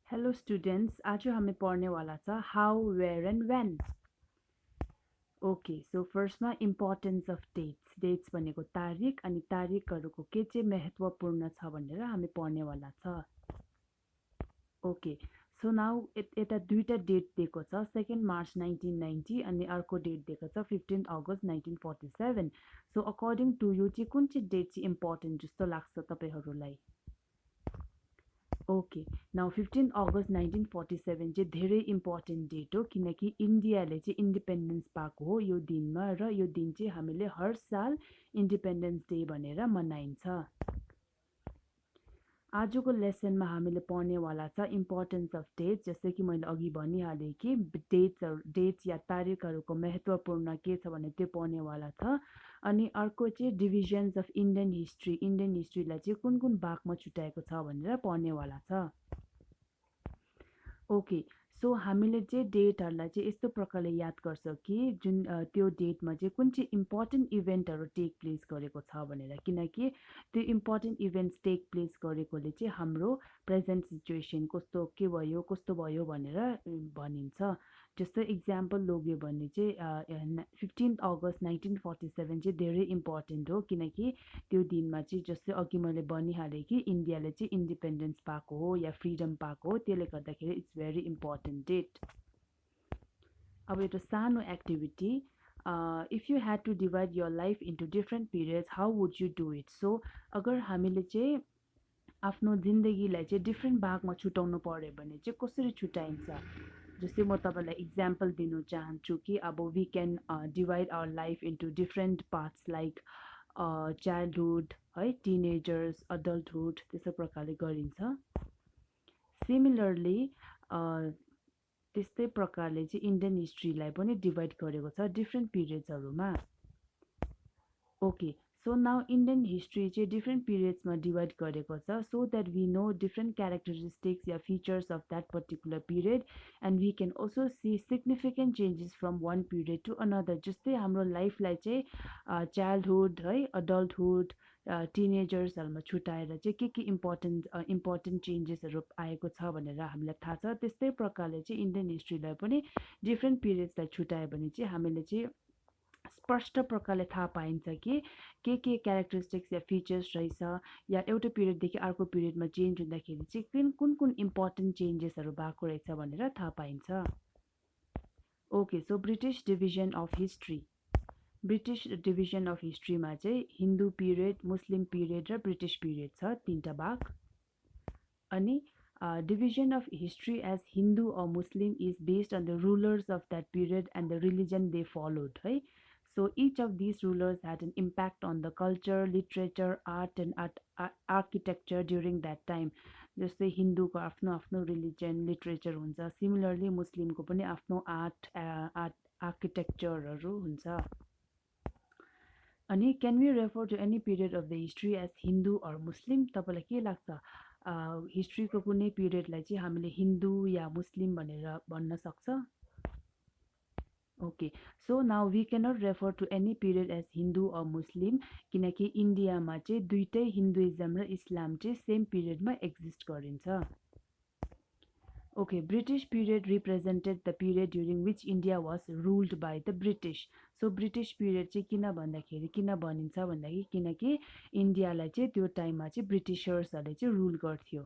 Hello students, आज हामी पढ्नेवाला छ how where and when. Okay, so फर्स्टमा इम्पोर्टेन्स अफ डेट्स भनेको तारिक अनि तारिकहरूको के चाहिँ महत्त्वपूर्ण छ भनेर हामी पढ्नेवाला छ। ओके, सो नाउ यता दुईवटा डेट दिएको छ, 2 मार्च 1990 अनि अर्को डेट दिएको छ 15 अगस्त 1947। सो अकर्डिङ टु यु चाहिँ कुन चाहिँ डेट चाहिँ इम्पोर्टेन्ट जस्तो लाग्छ तपाईँहरूलाई? ओके, नाउ 15 अगस्त 1947 चाहिँ धेरै इम्पोर्टेन्ट डेट हो, किनकि इन्डियाले चाहिँ इन्डिपेन्डेन्स पाएको हो यो दिनमा, र यो दिन चाहिँ हामीले हर साल इन्डिपेन्डेन्स डे भनेर मनाइन्छ। आजको लेसनमा हामीले पढ्नेवाला छ इम्पोर्टेन्स अफ डेट्स। जस्तै कि मैले अघि भनिहालेँ कि डेट्स या तारिकहरूको महत्त्वपूर्ण के छ भने त्यो पढ्नेवाला छ। अनि अर्को चाहिँ डिभिजन्स अफ इन्डियन हिस्ट्रीलाई चाहिँ कुन कुन भागमा छुट्याएको छ भनेर पढ्नेवाला छ। ओके, सो हामीले चाहिँ डेटहरूलाई चाहिँ यस्तो प्रकारले याद गर्छ कि जुन त्यो डेटमा चाहिँ कुन चाहिँ इम्पोर्टेन्ट इभेन्टहरू टेक प्लेस गरेको छ भनेर, किनकि त्यो इम्पोर्टेन्ट इभेन्ट्स टेक प्लेस गरेकोले चाहिँ हाम्रो प्रेजेन्ट सिचुएसन कस्तो भयो भनेर भनिन्छ। जस्तो इक्जाम्पल लोग्यो भने चाहिँ 15 अगस्त 1947 चाहिँ धेरै इम्पोर्टेन्ट हो, किनकि त्यो दिनमा चाहिँ जस्तै अघि मैले भनिहालेँ कि इन्डियाले चाहिँ इन्डिपेन्डेन्स पाएको हो या फ्रिडम पाएको हो, त्यसले गर्दाखेरि इट्स भेरी इम्पोर्टेन्ट डेट। अब एउटा सानो activity, if you had to divide your life into different periods how would you do it? So अगर हामीले चाहिँ आफ्नो जिन्दगीलाई चाहिँ डिफ्रेन्ट भागमा छुट्याउनु पऱ्यो भने चाहिँ कसरी छुट्याइन्छ? जस्तै म तपाईँलाई इक्जाम्पल दिनु चाहन्छु कि अब we can divide our life into different parts like childhood है, टिनेजर्स, अडल्टहुड, त्यस्तो प्रकारले गरिन्छ। सिमिलरली त्यस्तै प्रकारले चाहिँ इन्डियन हिस्ट्रीलाई पनि डिभाइड गरेको छ डिफ्रेन्ट पिरियड्सहरूमा। Okay, so now Indian history चाहिँ डिफ्रेन्ट पिरियड्समा डिभाइड गरेको छ, so that we know different characteristics या features of that particular period and we can also see significant changes from one period to another. जस्तै हाम्रो लाइफलाई चाहिँ childhood है, adulthood, टिनेजर्सहरूमा छुट्याएर चाहिँ के इम्पोर्टेन्ट चेन्जेसहरू आएको छ भनेर हामीलाई थाहा छ। त्यस्तै प्रकारले चाहिँ इन्डियन हिस्ट्रीलाई पनि डिफ्रेन्ट पिरियड्सलाई छुट्यायो भने चाहिँ हामीले चाहिँ स्पष्ट प्रकारले थाहा पाइन्छ कि के क्यारेक्टरिस्टिक्स या फिचर्स रहेछ, या एउटा पिरियडदेखि अर्को पिरियडमा चेन्ज हुँदाखेरि चाहिँ कुन इम्पोर्टेन्ट चेन्जेसहरू भएको रहेछ भनेर थाहा पाइन्छ। Okay, so British division of हिस्ट्रीमा चाहिँ हिन्दू पिरियड, मुस्लिम पिरियड र ब्रिटिस पिरियड छ, तीनटा भाग। अनि division of history as Hindu or Muslim is based on the rulers of that period and the religion they followed, right? So each of these rulers had an impact on the culture, literature, art and architecture during that time. जस्तै हिन्दूको आफ्नो आफ्नो religion, literature हुन्छ, similarly मुस्लिमको पनि आफ्नो art आर्किटेक्चरहरू हुन्छ। अनि can we refer to any period of the history as Hindu or Muslim? तपाईँलाई के लाग्छ, हिस्ट्रीको कुनै पिरियडलाई चाहिँ हामीले हिन्दू या मुस्लिम भनेर भन्न सक्छ? Okay, so now we cannot refer to any period as Hindu or Muslim, किनकि इन्डियामा चाहिँ दुइटै हिन्दुइजम र इस्लाम चाहिँ सेम पिरियडमा एक्जिस्ट गरिन्छ। Okay, British period represented the period during which India was ruled by the British. So British period चाहिँ किन भन्दाखेरि किन भनिन्छ भन्दाखेरि किनकि इन्डियालाई चाहिँ त्यो टाइममा चाहिँ ब्रिटिसर्सहरूले चाहिँ रुल गर्थ्यो।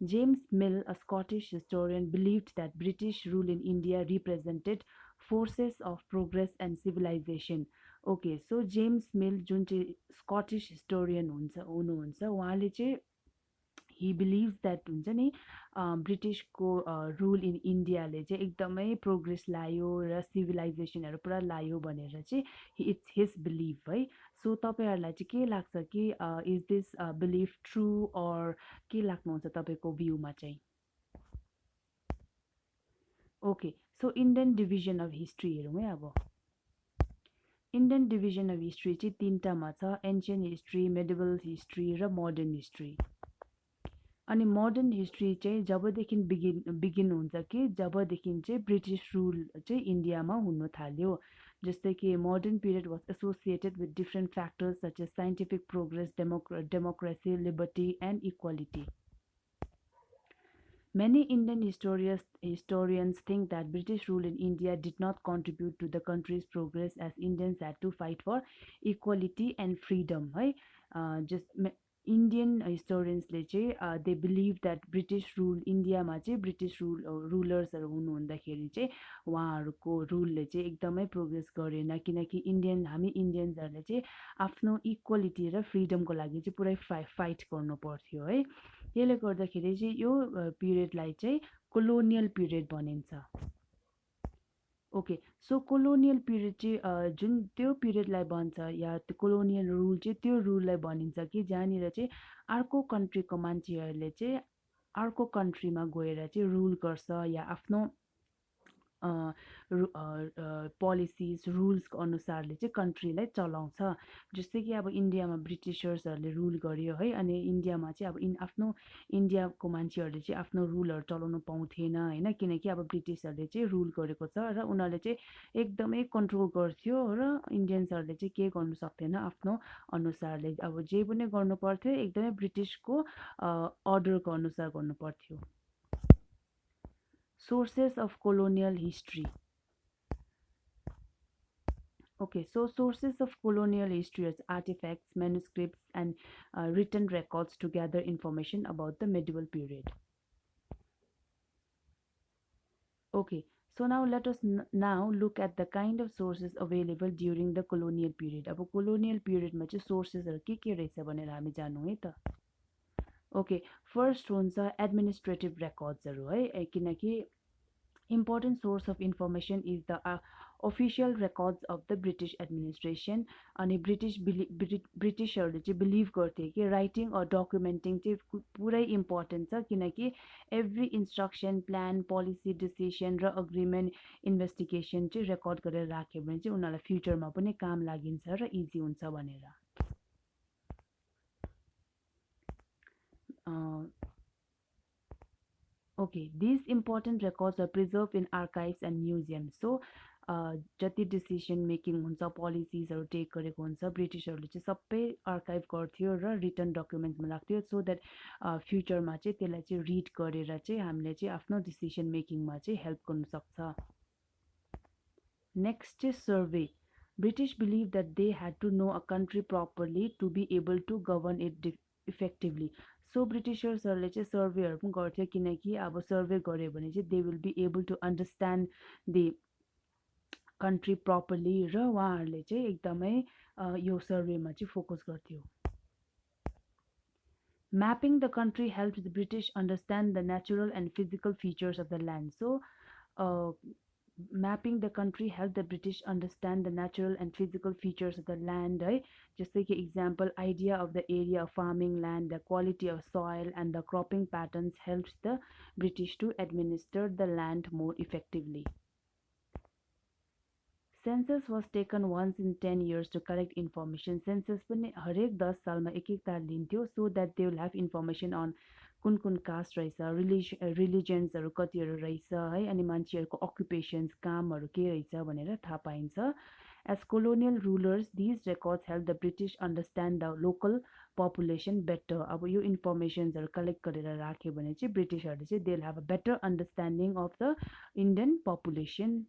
James Mill, a Scottish historian, believed that British rule in India represented forces of progress and civilization. Okay, so James Mill जुन चाहिँ स्कटिश हिस्टोरियन हुनुहुन्छ, उहाँले चाहिँ he believes that हुन्छ नि ब्रिटिसको रुल इन इन्डियाले चाहिँ एकदमै प्रोग्रेस ल्यायो र सिभिलाइजेसनहरू पुरा ल्यायो भनेर चाहिँ इट्स हिज बिलिभ है। सो तपाईँहरूलाई चाहिँ के लाग्छ कि is this belief true or के लाग्नुहुन्छ तपाईँको भ्यूमा चाहिँ? Okay, so Indian division of history हेरौँ है। अब इन्डियन डिभिजन अफ हिस्ट्री चाहिँ तीनटामा छ, एन्सियन्ट हिस्ट्री, मेडिभल हिस्ट्री र मोडर्न हिस्ट्री। अनि मोडर्न हिस्ट्री चाहिँ जबदेखि बिगिन हुन्छ कि जबदेखि चाहिँ ब्रिटिस रुल चाहिँ इन्डियामा हुन थाल्यो। जस्तै कि modern period was associated with different factors such as scientific progress, democracy, liberty and equality. Many Indian historians think that British rule in India did not contribute to the country's progress as Indians had to fight for equality and freedom. है just Indian historiansले चाहिँ they believe that British rule इन्डियामा चाहिँ British रुलर्सहरू हुनुहुँदाखेरि चाहिँ उहाँहरूको रुलले चाहिँ एकदमै progress गरेन किनकि हामी इन्डियन्सहरूले चाहिँ आफ्नो इक्वालिटी र फ्रिडमको लागि चाहिँ पुरै फाइट गर्नु पर्थ्यो है त्यसले गर्दाखेरि चाहिँ यो पिरियडलाई चाहिँ कोलोनियल पिरियड भनिन्छ ओके सो कोलोनियल पिरियड चाहिँ जुन त्यो पिरियडलाई भन्छ या त्यो कोलोनियल रुल चाहिँ त्यो रुललाई भनिन्छ कि जहाँनिर चाहिँ अर्को कन्ट्रीको मान्छेहरूले चाहिँ अर्को कन्ट्रीमा गएर चाहिँ रुल गर्छ या आफ्नो पोलिसिज रुल्सको अनुसारले चाहिँ कन्ट्रीलाई चलाउँछ जस्तै कि अब इन्डियामा ब्रिटिसर्सहरूले रुल गर्यो है अनि इन्डियामा चाहिँ अब आफ्नो इन्डियाको मान्छेहरूले चाहिँ आफ्नो रुलहरू चलाउनु पाउँथेन होइन किनकि अब ब्रिटिसहरूले चाहिँ रुल गरेको छ र उनीहरूले चाहिँ एकदमै कन्ट्रोल गर्थ्यो र इन्डियन्सहरूले चाहिँ के गर्नु सक्थेन आफ्नो अनुसारले अब जे पनि गर्नु पर्थ्यो एकदमै ब्रिटिसको अर्डरको अनुसार गर्नु पर्थ्यो Sources of colonial history. Okay, so sources of colonial history as artifacts, manuscripts, and written records to gather information about the medieval period. Okay, so now let us now look at the kind of sources available during the colonial period. अब colonial period में चाहिँ sources के रहेछ भनेर हामी जान्नु है त ओके फर्स्ट हुन्छ एडमिनिस्ट्रेटिभ रेकर्ड्सहरू है किनकि important source of information is the official records of the British administration अनि ब्रिटिसहरूले चाहिँ बिलिभ गर्थे कि राइटिङ अर डकुमेन्टिङ चाहिँ पुरै इम्पोर्टेन्ट छ किनकि every instruction plan policy decision र अग्रिमेन्ट इन्भेस्टिगेसन चाहिँ रेकर्ड गरेर राख्यो भने चाहिँ उनीहरूलाई फ्युचरमा पनि काम लागिन्छ र इजी हुन्छ भनेर Okay, these important records are preserved in archives and museums. So, जति डिसिसन मेकिङ हुन्छ पोलिसिजहरू टेक गरेको हुन्छ ब्रिटिसहरूले चाहिँ सबै आर्काइभ गर्थ्यो र रिटर्न डकुमेन्ट्समा राख्थ्यो सो द्याट फ्युचरमा चाहिँ त्यसलाई चाहिँ रिड गरेर चाहिँ हामीले चाहिँ आफ्नो डिसिसन मेकिङमा चाहिँ हेल्प गर्नु सक्छ नेक्स्ट चाहिँ survey British believed that they had to know a country properly to be able to govern it effectively. So ब्रिटिसर्सहरूले चाहिँ सर्वेहरू पनि गर्थ्यो किनकि अब सर्वे गऱ्यो भने चाहिँ they will be able to understand the country properly र उहाँहरूले चाहिँ एकदमै यो सर्वेमा चाहिँ फोकस गर्थ्यो Mapping the country helped the British understand the natural and physical features of the land. So, mapping the country helped the British understand the natural and physical features of the land. Right? Just like an example, idea of the area of farming land, the quality of soil, and the cropping patterns helped the British to administer the land more effectively. Census was taken once in 10 years to collect information. Census पनि हरेक 10 सालमा एक तार लिन्थ्यो so that they will have information on कुन caste रहेछ रिलिजन्सहरू कतिहरू रहेछ है अनि मान्छेहरूको अक्युपेसन्स कामहरू के रहेछ भनेर थाहा पाइन्छ As colonial rulers, these records help the British understand the local population better. अब यो इन्फर्मेसन्सहरू कलेक्ट गरेर राख्यो भने चाहिँ ब्रिटिसहरूले चाहिँ they'll have a better understanding of the Indian population.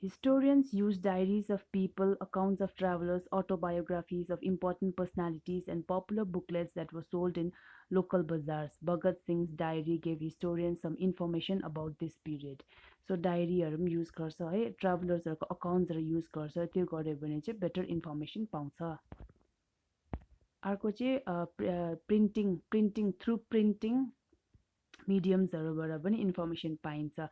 Historians use diaries of people, accounts of travelers, autobiographies of important personalities, and popular booklets that were sold in local bazaars. Bhagat Singh's diary gave historians some information about this period. So डायरीहरू पनि use गर्छ है ट्राभलर्सहरूको अकाउन्ट्सहरू use गर्छ त्यो गऱ्यो भने चाहिँ better information पाउँछ अर्को चाहिँ प्रिन्टिङ थ्रु प्रिन्टिङ mediumsहरूबाट पनि इन्फर्मेसन पाइन्छ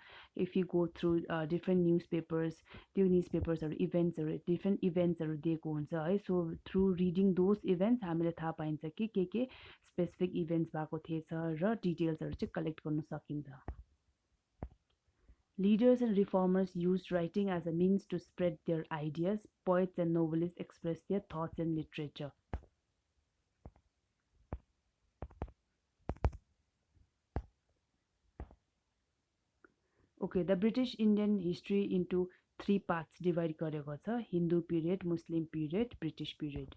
if you go through different news papers त्यो न्युज पेपर्सहरू इभेन्ट्सहरू डिफ्रेन्ट इभेन्ट्सहरू दिएको हुन्छ है so through reading those events हामीले थाहा पाइन्छ कि के स्पेसिफिक इभेन्ट्स भएको थिएछ र डिटेल्सहरू चाहिँ कलेक्ट गर्न सकिन्छ Leaders and reformers used writing as a means to spread their ideas. Poets and novelists expressed their thoughts in literature. Okay, the British Indian history into three parts divide गरेको छ, Hindu period, Muslim period, British period.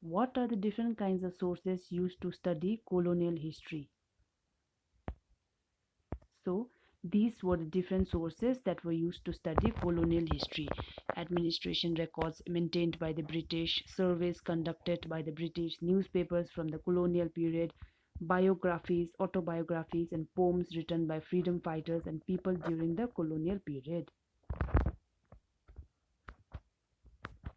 What are the different kinds of sources used to study colonial history? So, these were the different sources that were used to study colonial history. Administration records maintained by the British, surveys conducted by the British, newspapers from the colonial period, biographies, autobiographies, and poems written by freedom fighters and people during the colonial period.